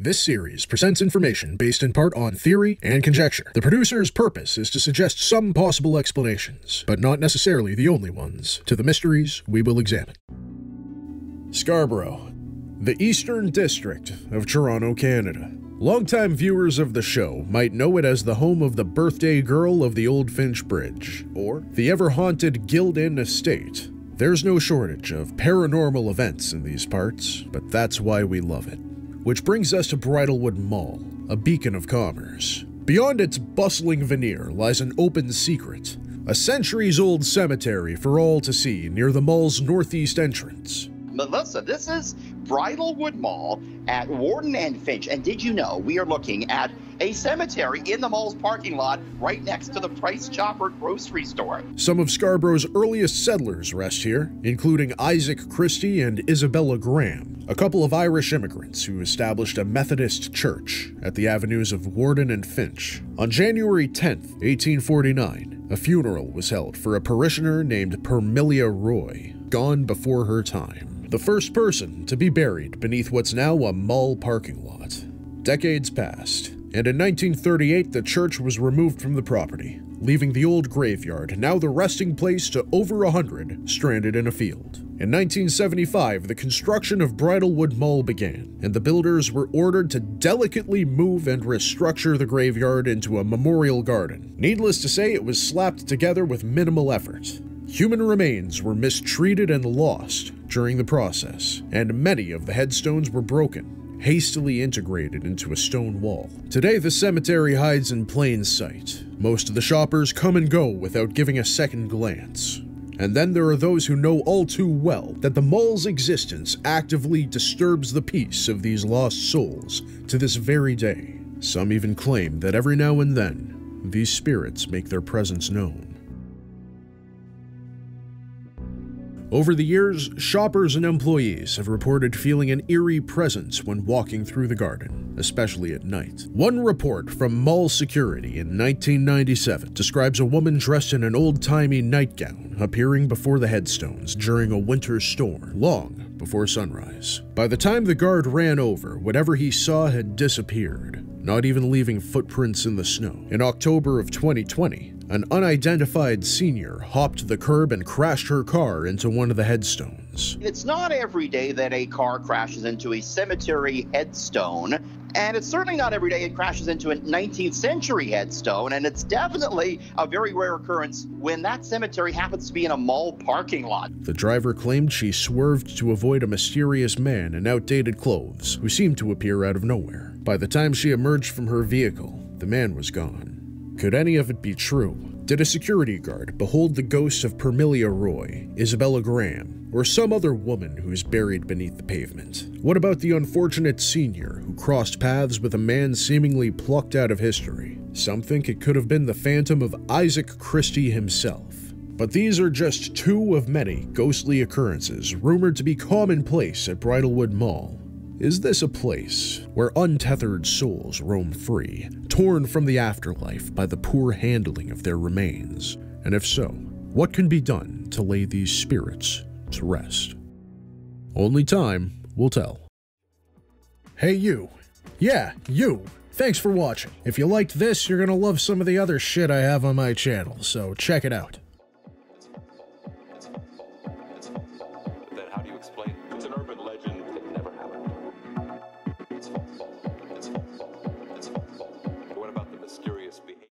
This series presents information based in part on theory and conjecture. The producer's purpose is to suggest some possible explanations, but not necessarily the only ones, to the mysteries we will examine. Scarborough, the Eastern District of Toronto, Canada. Longtime viewers of the show might know it as the home of the birthday girl of the Old Finch Bridge, or the ever-haunted Guild Inn Estate. There's no shortage of paranormal events in these parts, but that's why we love it. Which brings us to Bridlewood Mall, a beacon of commerce. Beyond its bustling veneer lies an open secret, a centuries-old cemetery for all to see near the mall's northeast entrance. Melissa, this is Bridlewood Mall at Warden and Finch, and did you know we are looking at a cemetery in the mall's parking lot right next to the Price Chopper grocery store. Some of Scarborough's earliest settlers rest here, including Isaac Christie and Isabella Graeme, a couple of Irish immigrants who established a Methodist church at the avenues of Warden and Finch. On January 10th, 1849, a funeral was held for a parishioner named Permelia Roy, gone before her time. The first person to be buried beneath what's now a mall parking lot. Decades passed, and in 1938 the church was removed from the property, leaving the old graveyard, now the resting place to over 100, stranded in a field. In 1975, the construction of Bridlewood Mall began, and the builders were ordered to delicately move and restructure the graveyard into a memorial garden. Needless to say, it was slapped together with minimal effort. Human remains were mistreated and lost during the process, and many of the headstones were broken, hastily integrated into a stone wall. Today, the cemetery hides in plain sight. Most of the shoppers come and go without giving a second glance. And then there are those who know all too well that the mall's existence actively disturbs the peace of these lost souls to this very day. Some even claim that every now and then, these spirits make their presence known. Over the years, shoppers and employees have reported feeling an eerie presence when walking through the garden, especially at night. One report from mall security in 1997 describes a woman dressed in an old-timey nightgown appearing before the headstones during a winter storm, long before sunrise. By the time the guard ran over, whatever he saw had disappeared, not even leaving footprints in the snow. In October of 2020, an unidentified senior hopped the curb and crashed her car into one of the headstones. It's not every day that a car crashes into a cemetery headstone, and it's certainly not every day it crashes into a 19th century headstone, and it's definitely a very rare occurrence when that cemetery happens to be in a mall parking lot. The driver claimed she swerved to avoid a mysterious man in outdated clothes who seemed to appear out of nowhere. By the time she emerged from her vehicle, the man was gone. Could any of it be true? Did a security guard behold the ghosts of Permelia Roy, Isabella Graeme, or some other woman who's buried beneath the pavement? What about the unfortunate senior who crossed paths with a man seemingly plucked out of history? Some think it could have been the phantom of Isaac Christie himself. But these are just two of many ghostly occurrences rumored to be commonplace at Bridlewood Mall. Is this a place where untethered souls roam free, torn from the afterlife by the poor handling of their remains? And if so, what can be done to lay these spirits to rest? Only time will tell. Hey you. Yeah, you. Thanks for watching. If you liked this, you're gonna love some of the other shit I have on my channel, so check it out.